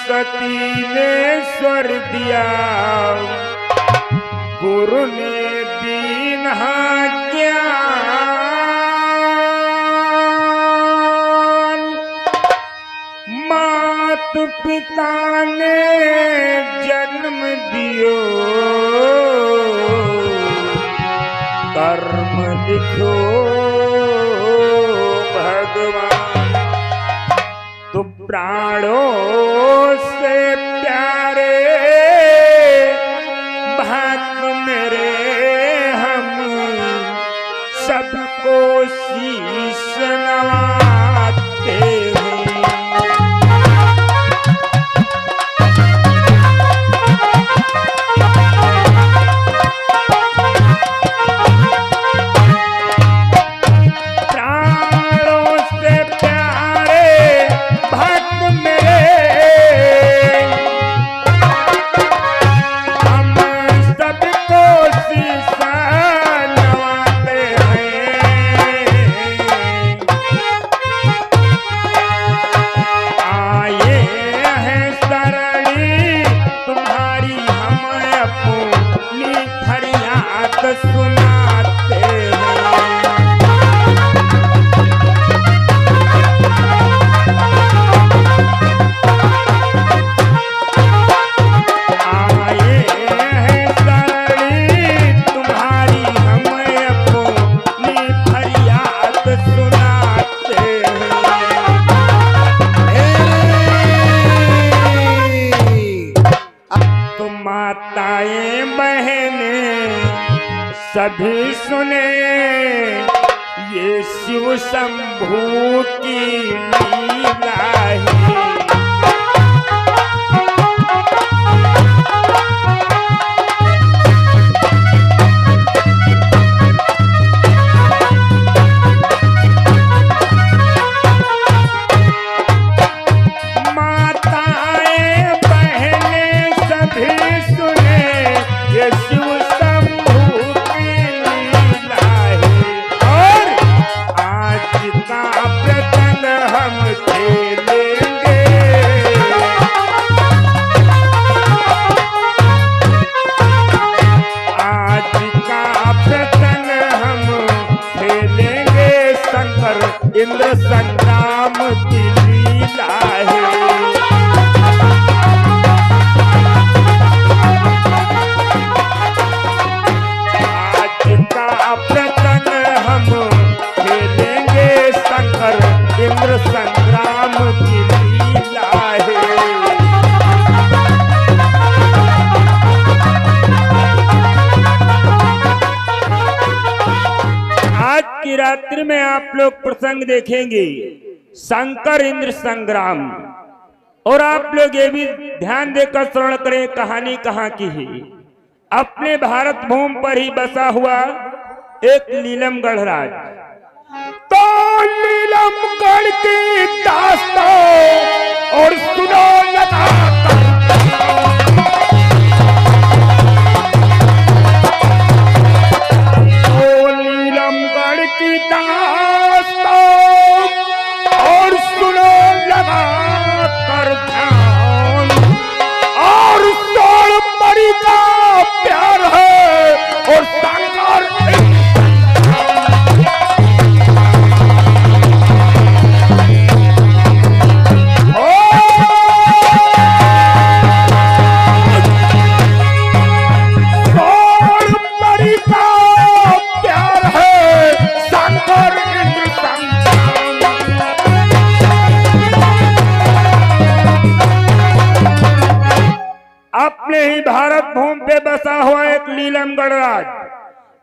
सरस्वती ने स्वर दिया, गुरु ने दीन्हा ज्ञान, मात पिता ने जन्म दियो, कर्म लिखो भगवान। तो प्राणों से प्यारे भक्त मेरे, हम सबको शीश नवाते हैं। सभी सुने ये शिव शंभू की लीला है। माताएं बहनें सभी सुने ये शिव इंद्र संग्राम की लीला है। आज का प्रसंग हम खेलेंगे शंकर, इंद्र संग्राम की लीला है। आज की रात्रि में आप लोग प्रसंग देखेंगे शंकर इंद्र संग्राम, और आप लोग ये भी ध्यान देकर श्रवण करें कहानी कहाँ की है। अपने भारत भूमि पर ही बसा हुआ एक नीलमगढ़ राज। तो नीलमगढ़ की दास्तां और सुनो लगाकर, की दास्तां और सुनो लगा कर ध्यान, और सोल परी का प्यार है और शंकर अपने ही भारत भूमि पे बसा हुआ एक नीलमगढ़ राज,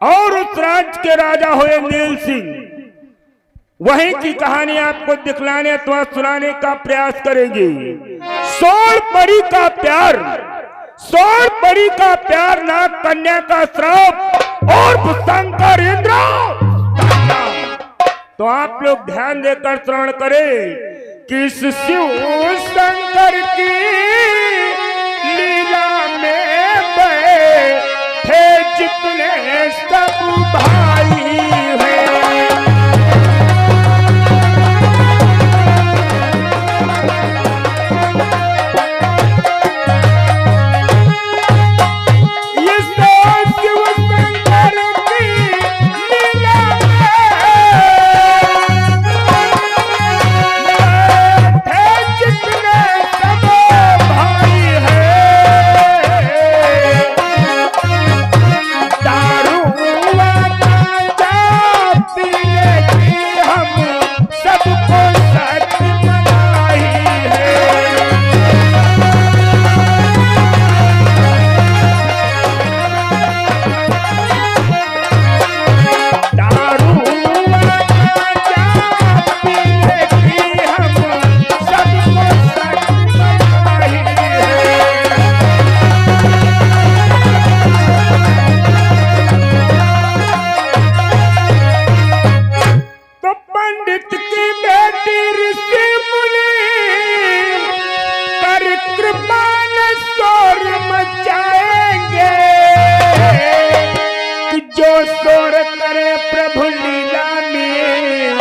और उस राज्य के राजा हुए नील सिंह। वहीं की कहानी आपको दिखलाने अथवा सुनाने का प्रयास करेंगे। सोल परी का प्यार, सोल परी का प्यार, नाग कन्या का श्राप और शंकर इंद्र। तो आप लोग ध्यान देकर श्रवण करें कि शिव शंकर की लीला में बैठे जितने सब भाई हैं, पंडित की बेटी ऋषि मुनि कर कृपा न शोर मचाएंगे कि जो शोर करे प्रभु लीला में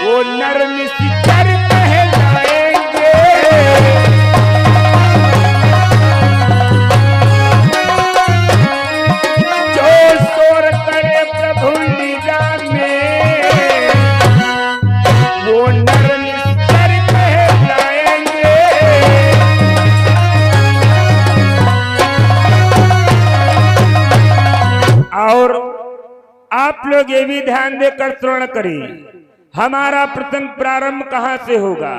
वो नर निश्चर कहलाएंगे। जो शोर करे प्रभु लीला में वो नर निश्चर कहलाएंगे। और आप लोग ये भी ध्यान देकर श्रवण करें, हमारा प्रसंग प्रारंभ कहां से होगा।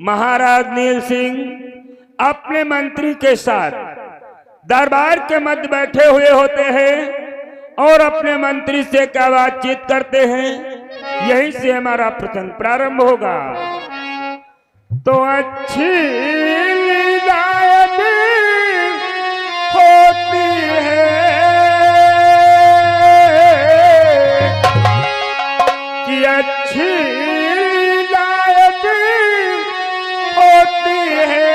महाराज नील सिंह अपने मंत्री के साथ दरबार के मध्य बैठे हुए होते हैं और अपने मंत्री से क्या बातचीत करते हैं, यहीं से हमारा प्रसंग प्रारंभ होगा। तो अच्छी लीलाएं भी होती है कि अच्छी लीलाएं भी होती है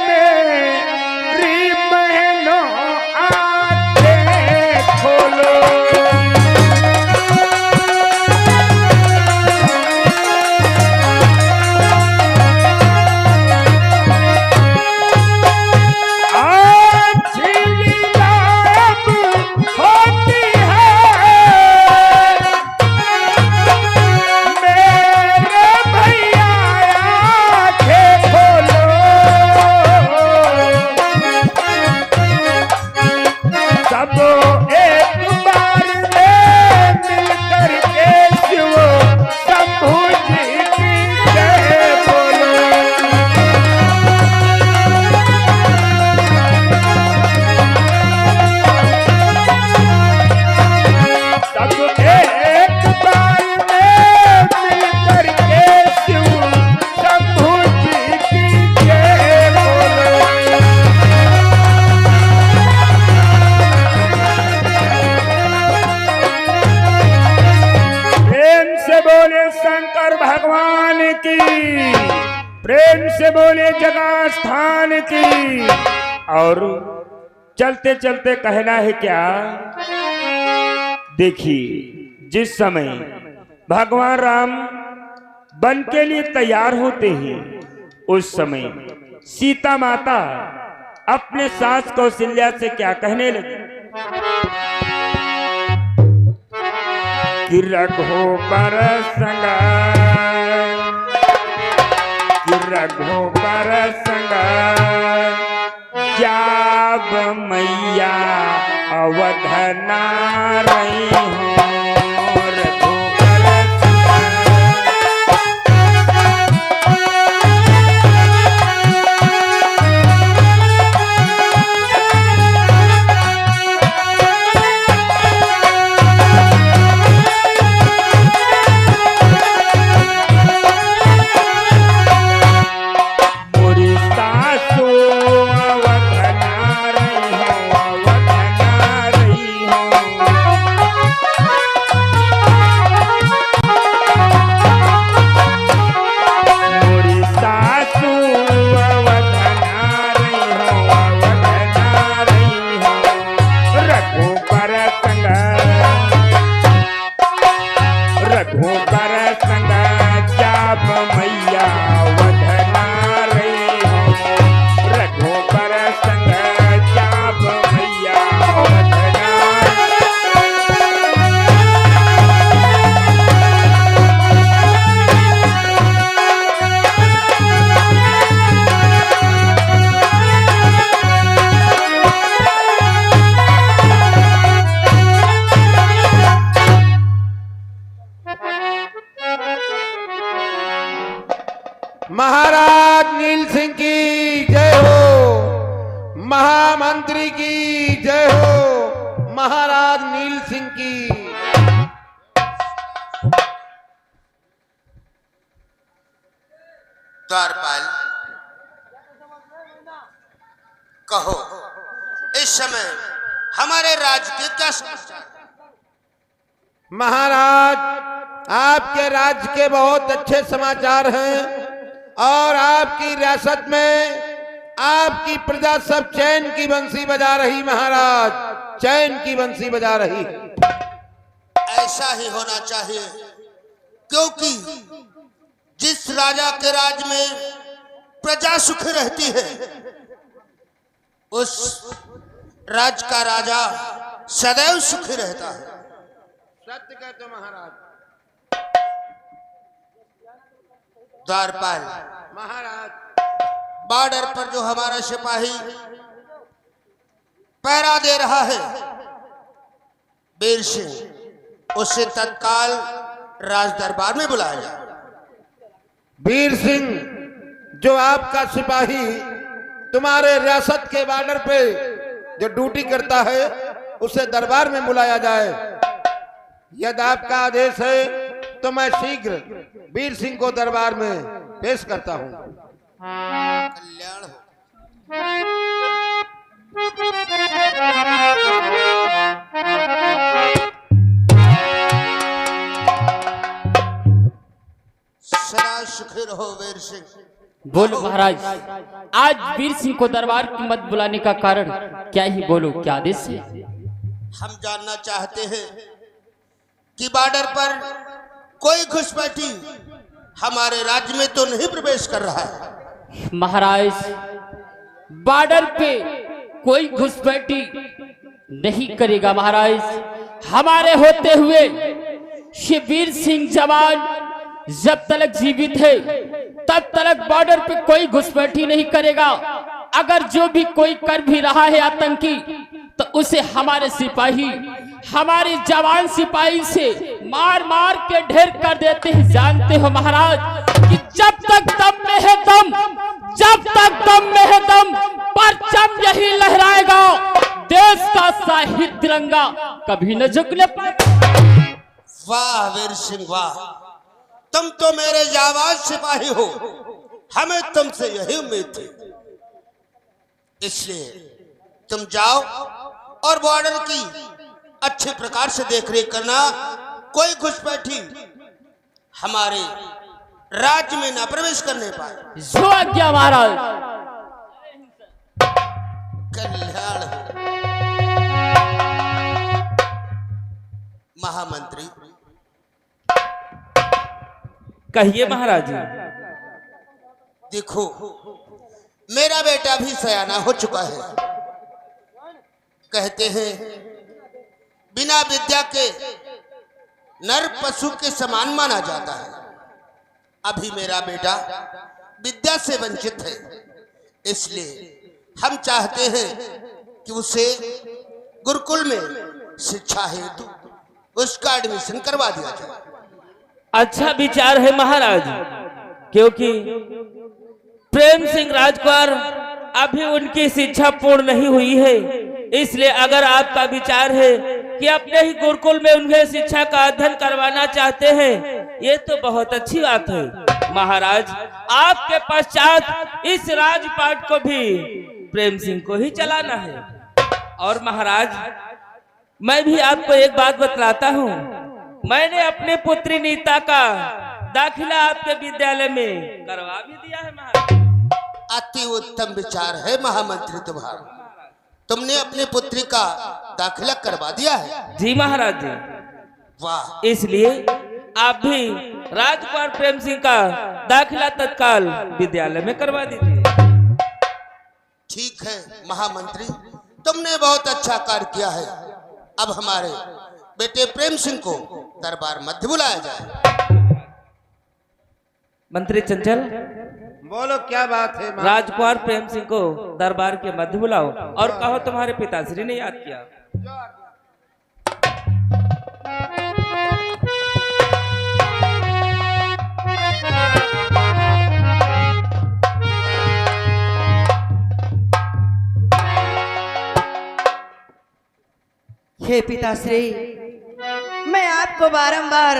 मेरी बहनों आंखें खोलो। अच्छी लीलाएं होती है मेरे भैया आंखें खोलो। सब एक बार में मिलकर के शिव शंभू जी की जय बोलो। सब एक बार में मिलकर के शिव शंभू जी की जय बोलो। प्रेम से बोले शंकर भगवान की, प्रेम से बोले जगह स्थान की। और चलते चलते कहना है क्या, देखिए जिस समय भगवान राम वन के लिए तैयार होते हैं उस समय सीता माता अपने सास कौशल्या से क्या कहने लगी कि रघुबर संग, कि रघुबर संग जाब मैया अवधना रही हूँ। रघुबर संग मोरी सासू अवधना रही हूँ, अवधना रही हूँ। मोरी सासू अवधना रही हूँ, अवधना रही हूँ। रघुबर संग, रघुबर संग जाब मैया अवधना रही हूँ। रघुबर संग जाब मैया अवधना। महाराज नील सिंह की जय हो, महामंत्री की जय हो, महाराज नील सिंह की। द्वारपाल, कहो इस समय हमारे राज्य के क्या समाचार। महाराज आपके राज्य के बहुत अच्छे समाचार हैं और आपकी रियासत में आपकी प्रजा सब चैन की बंसी बजा रही महाराज, चैन की बंसी बजा रही। ऐसा ही होना चाहिए, क्योंकि जिस राजा के राज में प्रजा सुखी रहती है, उस राज्य का राजा सदैव सुखी रहता है। सत्य कहते महाराज। द्वारपाल महाराज, बॉर्डर पर जो हमारा सिपाही पहरा दे रहा है वीर सिंह, उसे तत्काल राज दरबार में बुलाया जाए। वीर सिंह जो आपका सिपाही तुम्हारे रियासत के बॉर्डर पे जो ड्यूटी करता है, उसे दरबार में बुलाया जाए। यदि आपका आदेश है तो मैं शीघ्र वीर सिंह को दरबार में पेश करता हूं। कल्याण हो। सदा सुखी रहो वीर सिंह। बोलो महाराज, आज वीर सिंह को दरबार की मत बुलाने का कारण क्या ही बोलो, क्या आदेश है? हम जानना चाहते हैं कि बॉर्डर पर कोई घुसपैठी हमारे राज्य में तो नहीं प्रवेश कर रहा है। महाराज, बॉर्डर पे कोई घुसपैठी नहीं करेगा महाराज। हमारे होते हुए वीर सिंह जवान जब तक जीवित है तब तक बॉर्डर पे कोई घुसपैठी नहीं करेगा। अगर जो भी कोई कर भी रहा है आतंकी, तो उसे हमारे सिपाही, हमारे जवान सिपाही से मार मार के ढेर कर देते हैं। जानते हो महाराज कि जब तक दम में है दम, जब तक दम में है दम, परचम यही लहराएगा। देश का शाही तिरंगा कभी न झुकने पाएगा। वाह वीर सिंह वाह, तुम तो मेरे जाबाज सिपाही हो, हमें तुमसे यही उम्मीद थी। इसलिए तुम जाओ और बॉर्डर की अच्छे प्रकार से देखरेख करना। कोई घुसपैठी हमारे राज्य में न प्रवेश करने पाए। जो आज्ञा महाराज। कल्याण हो। महामंत्री, कहिए महाराज जी। देखो, मेरा बेटा भी सयाना हो चुका है। कहते हैं बिना विद्या के नर पशु के समान माना जाता है। अभी मेरा बेटा विद्या से वंचित है, इसलिए हम चाहते हैं कि उसे गुरुकुल में शिक्षा हेतु उसका एडमिशन करवा दिया जाए। अच्छा विचार है महाराज, क्योंकि प्रेम सिंह राजकुमार अभी उनकी शिक्षा पूर्ण नहीं हुई है। इसलिए अगर आपका विचार है कि अपने ही गुरुकुल में उन्हें शिक्षा का अध्ययन करवाना चाहते हैं, ये तो बहुत अच्छी बात है। महाराज, आपके पश्चात इस राजपाट को भी प्रेम सिंह को ही चलाना है। और महाराज, मैं भी आपको एक बात बतलाता हूँ। मैंने अपने पुत्री नीता का दाखिला आपके विद्यालय में करवा भी दिया है महाराज। अति उत्तम विचार है महामंत्री तुम्हारा। तुमने अपनी पुत्री का दाखिला करवा दिया है? जी महाराज जी। वाह। इसलिए आप भी राजकुमार प्रेम सिंह का दाखिला तत्काल विद्यालय में करवा दीजिए। ठीक है महामंत्री, तुमने बहुत अच्छा कार्य किया है। अब हमारे बेटे प्रेम सिंह को दरबार मध्य बुलाया जाए। मंत्री चंचल, बोलो क्या बात है महाराज? राजकुमार प्रेम सिंह को दरबार के मध्य बुलाओ और कहो तुम्हारे पिताश्री ने याद किया। हे पिताश्री, मैं आपको बारंबार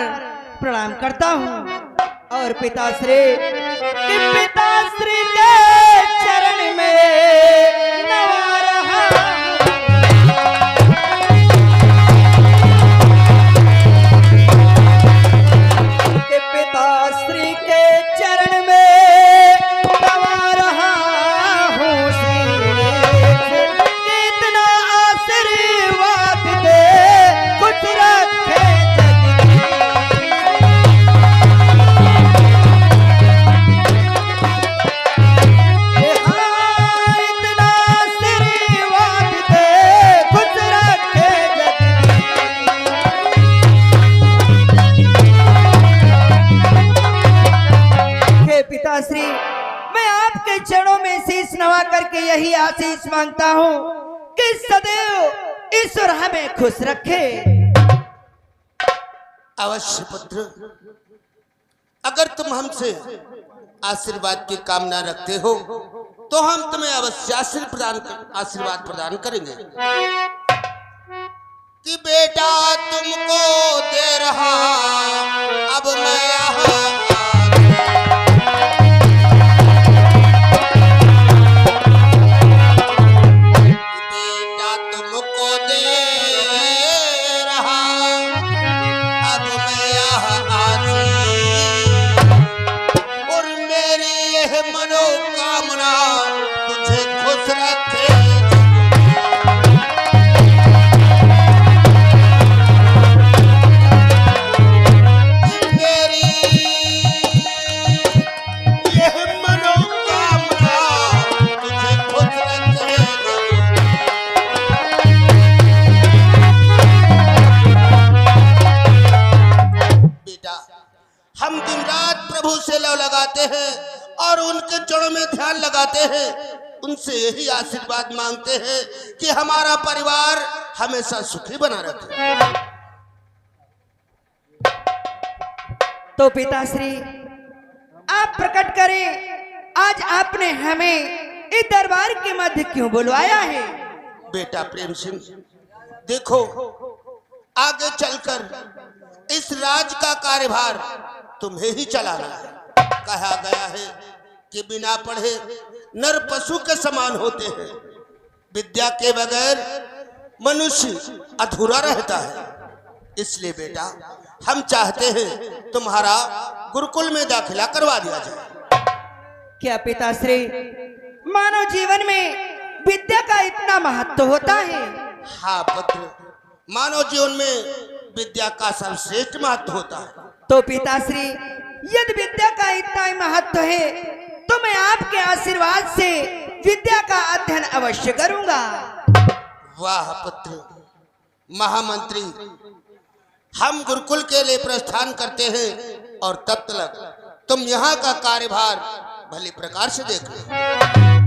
प्रणाम करता हूँ। और पिताश्री कि पिताश्री के चरण में नवा रहा हूं। आपके चरणों में शीश नवा करके यही आशीष मांगता हूँ कि सदैव ईश्वर हमें खुश रखे। अवश्य पुत्र, अगर तुम हमसे आशीर्वाद की कामना रखते हो तो हम तुम्हें अवश्य आशीर्वाद प्रदान करेंगे कि बेटा तुमको दे रहा अब मैं यहाँ बेटा तुमको दे रहा अब मैं यहाँ आजी और मेरी यह मनोकामना तुझे खुश रखे। हम दिन रात प्रभु से लव लगाते हैं और उनके चरणों में ध्यान लगाते हैं, उनसे यही आशीर्वाद मांगते हैं कि हमारा परिवार हमेशा सुखी बना रखे। तो पिताश्री आप प्रकट करें, आज आपने हमें इस दरबार के मध्य क्यों बुलवाया है? बेटा प्रेम सिंह, देखो आगे चलकर इस राज का कार्यभार तुम्हें ही चलाना है। कहा गया है कि बिना पढ़े नर पशु के समान होते हैं, विद्या के बगैर मनुष्य अधूरा रहता है। इसलिए बेटा हम चाहते हैं तुम्हारा गुरुकुल में दाखिला करवा दिया जाए। क्या पिताश्री मानव जीवन में विद्या का इतना महत्व होता है? हाँ पुत्र, मानव जीवन में विद्या का सर्वश्रेष्ठ महत्व होता है। तो पिताश्री यदि विद्या का इतना ही महत्व है तो मैं आपके आशीर्वाद से विद्या का अध्ययन अवश्य करूंगा। वाह पुत्र महामंत्री, हम गुरुकुल के लिए प्रस्थान करते हैं और तब तक तुम यहाँ का कार्यभार भली प्रकार से देख लो।